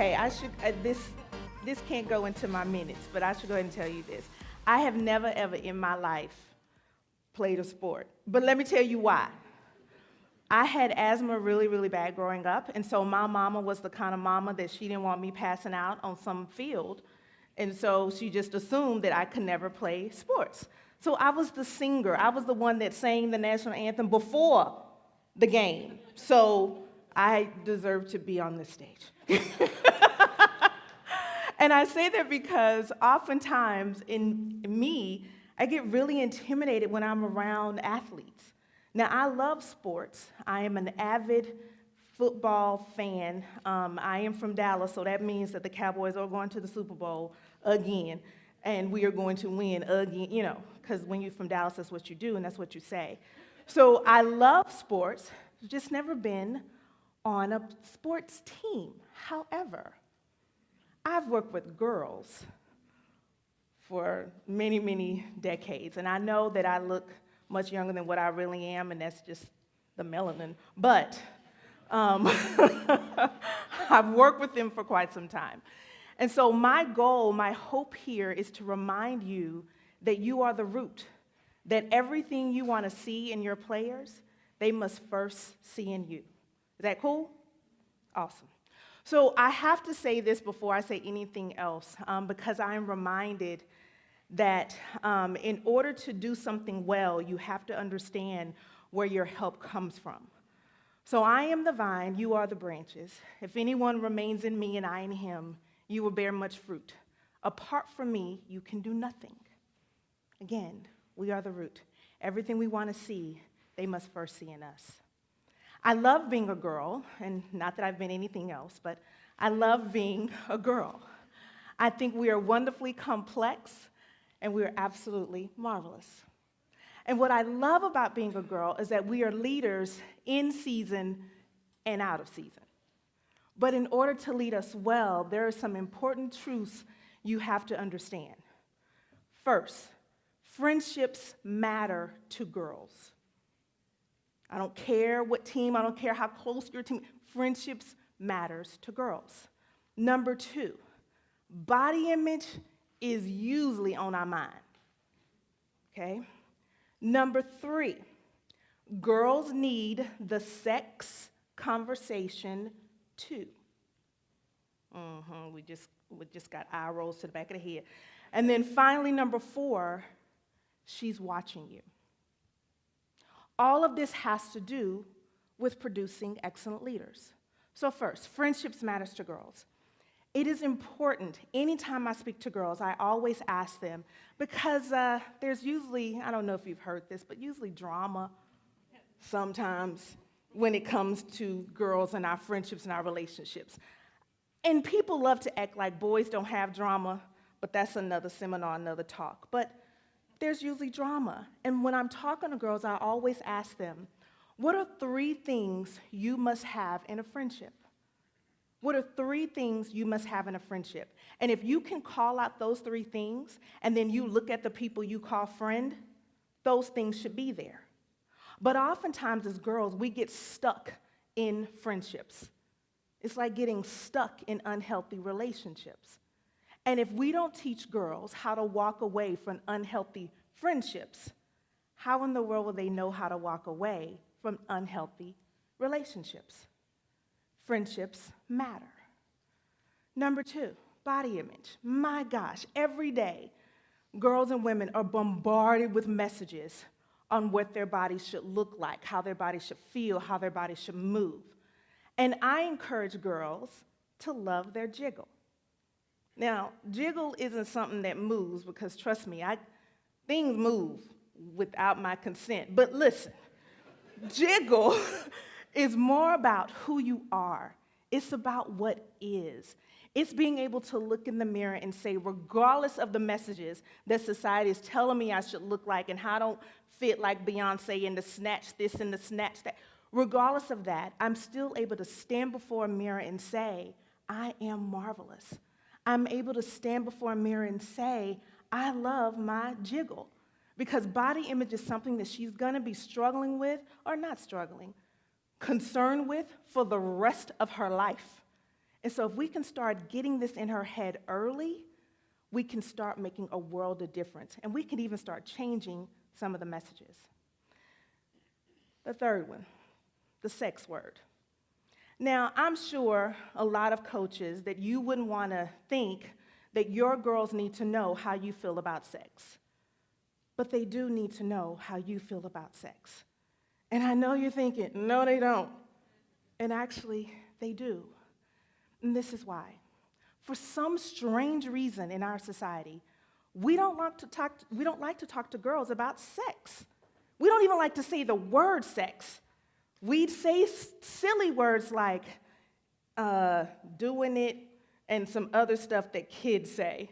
Okay, I should, this can't go into my minutes, but I should go ahead and tell you this. I have never, ever in my life played a sport. But let me tell you why. I had asthma really, really bad growing up, and so my mama was the kind of mama that she didn't want me passing out on some field, and so she just assumed that I could never play sports. So I was the singer. I was the one that sang the national anthem before the game. So I deserve to be on this stage. And I say that because oftentimes in me, I get really intimidated when I'm around athletes. Now, I love sports. I am an avid football fan. I am from Dallas, so that means that the Cowboys are going to the Super Bowl again, and we are going to win again, you know, because when you're from Dallas, that's what you do, and that's what you say. So I love sports, just never been on a sports team. However, I've worked with girls for many, many decades, and I know that I look much younger than what I really am, and that's just the melanin. But I've worked with them for quite some time. And so my goal, my hope here is to remind you that you are the root, that everything you want to see in your players, they must first see in you. Is that cool? Awesome. So I have to say this before I say anything else, because I am reminded that in order to do something well, you have to understand where your help comes from. So I am the vine, you are the branches. If anyone remains in me and I in him, you will bear much fruit. Apart from me, you can do nothing. Again, we are the root. Everything we want to see, they must first see in us. I love being a girl, and not that I've been anything else, but I love being a girl. I think we are wonderfully complex, and we are absolutely marvelous. And what I love about being a girl is that we are leaders in season and out of season. But in order to lead us well, there are some important truths you have to understand. First, friendships matter to girls. I don't care what team, I don't care how close your team, friendships matters to girls. Number two, body image is usually on our mind, okay? Number three, girls need the sex conversation too. We just got eye rolls to the back of the head. And then finally, number four, she's watching you. All of this has to do with producing excellent leaders. So first, friendships matters to girls. It is important, anytime I speak to girls, I always ask them, because there's usually, I don't know if you've heard this, but usually drama sometimes when it comes to girls and our friendships and our relationships. And people love to act like boys don't have drama, but that's another seminar, another talk. But there's usually drama. And when I'm talking to girls, I always ask them, what are 3 things you must have in a friendship? What are 3 things you must have in a friendship? And if you can call out those 3 things, and then you look at the people you call friend, those things should be there. But oftentimes as girls, we get stuck in friendships. It's like getting stuck in unhealthy relationships. And if we don't teach girls how to walk away from unhealthy friendships, how in the world will they know how to walk away from unhealthy relationships? Friendships matter. Number 2, body image. My gosh, every day, girls and women are bombarded with messages on what their bodies should look like, how their bodies should feel, how their bodies should move. And I encourage girls to love their jiggle. Now, jiggle isn't something that moves, because trust me, things move without my consent. But listen, jiggle is more about who you are. It's about what is. It's being able to look in the mirror and say, regardless of the messages that society is telling me I should look like and how I don't fit like Beyonce and to snatch this and to snatch that, regardless of that, I'm still able to stand before a mirror and say, I am marvelous. I'm able to stand before a mirror and say, I love my jiggle. Because body image is something that she's going to be struggling with, or not struggling, concerned with for the rest of her life. And so if we can start getting this in her head early, we can start making a world of difference. And we can even start changing some of the messages. The third one, the sex word. Now, I'm sure a lot of coaches that you wouldn't want to think that your girls need to know how you feel about sex. But they do need to know how you feel about sex. And I know you're thinking, no, they don't. And actually, they do. And this is why. For some strange reason in our society, we don't like to talk to girls about sex. We don't even like to say the word sex. We'd say silly words like doing it and some other stuff that kids say.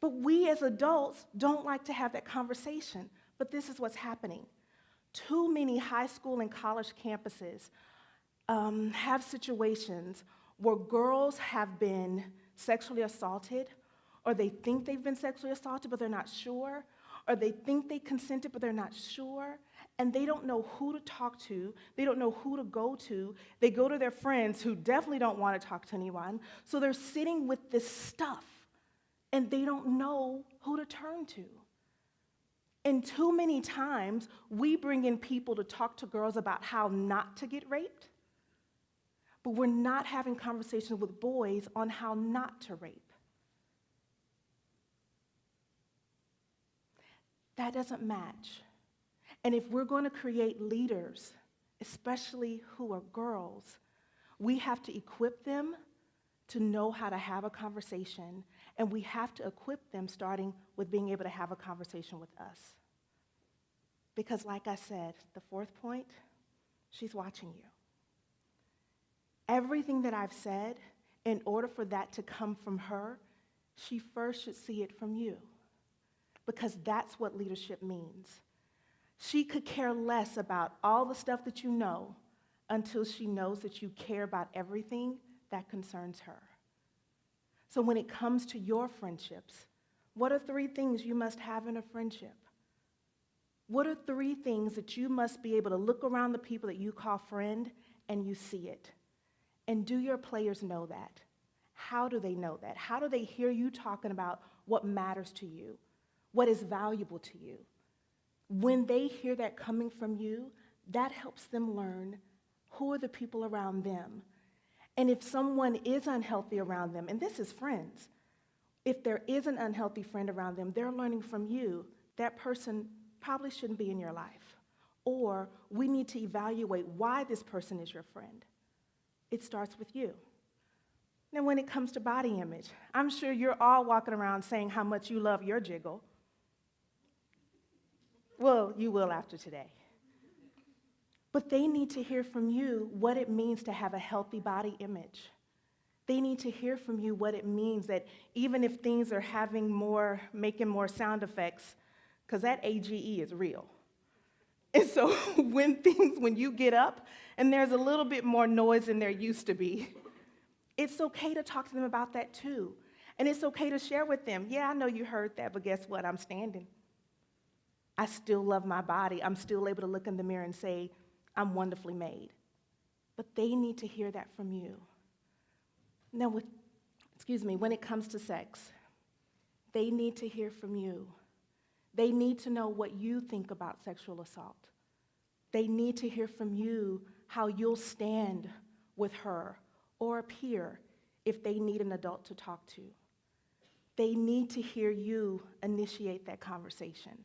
But we as adults don't like to have that conversation. But this is what's happening. Too many high school and college campuses have situations where girls have been sexually assaulted, or they think they've been sexually assaulted, but they're not sure, or they think they consented, but they're not sure, and they don't know who to talk to, they don't know who to go to. They go to their friends who definitely don't want to talk to anyone, so they're sitting with this stuff, and they don't know who to turn to. And too many times, we bring in people to talk to girls about how not to get raped, but we're not having conversations with boys on how not to rape. That doesn't match. And if we're going to create leaders, especially who are girls, we have to equip them to know how to have a conversation, and we have to equip them starting with being able to have a conversation with us. Because like I said, the fourth point, she's watching you. Everything that I've said, in order for that to come from her, she first should see it from you. Because that's what leadership means. She could care less about all the stuff that you know until she knows that you care about everything that concerns her. So when it comes to your friendships, what are 3 things you must have in a friendship? What are 3 things that you must be able to look around the people that you call friend and you see it? And do your players know that? How do they know that? How do they hear you talking about what matters to you? What is valuable to you? When they hear that coming from you, that helps them learn who are the people around them. And if someone is unhealthy around them, and this is friends, if there is an unhealthy friend around them, they're learning from you, that person probably shouldn't be in your life. Or we need to evaluate why this person is your friend. It starts with you. Now, when it comes to body image, I'm sure you're all walking around saying how much you love your jiggle. Well, you will after today. But they need to hear from you what it means to have a healthy body image. They need to hear from you what it means that even if things are making more sound effects, because that AGE is real. And so when you get up and there's a little bit more noise than there used to be, it's okay to talk to them about that too. And it's okay to share with them, yeah, I know you heard that, but guess what? I'm standing. I still love my body. I'm still able to look in the mirror and say, I'm wonderfully made. But they need to hear that from you. Now, when it comes to sex, they need to hear from you. They need to know what you think about sexual assault. They need to hear from you how you'll stand with her or a peer if they need an adult to talk to. They need to hear you initiate that conversation.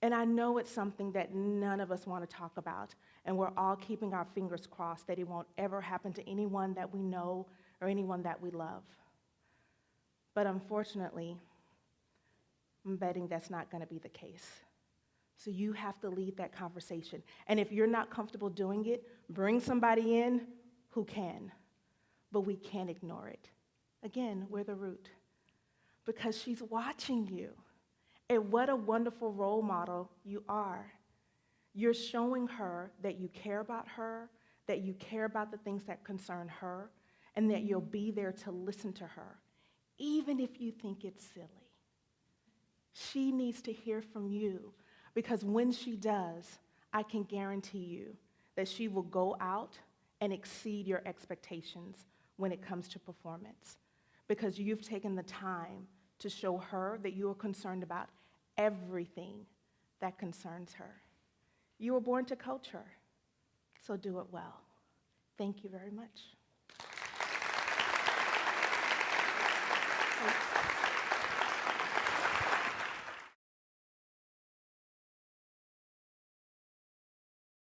And I know it's something that none of us want to talk about, and we're all keeping our fingers crossed that it won't ever happen to anyone that we know or anyone that we love. But unfortunately, I'm betting that's not going to be the case. So you have to lead that conversation. And if you're not comfortable doing it, bring somebody in who can. But we can't ignore it. Again, we're the root. Because she's watching you. And what a wonderful role model you are. You're showing her that you care about her, that you care about the things that concern her, and that you'll be there to listen to her, even if you think it's silly. She needs to hear from you, because when she does, I can guarantee you that she will go out and exceed your expectations when it comes to performance, because you've taken the time to show her that you are concerned about everything that concerns her. You were born to coach her, so do it well. Thank you very much.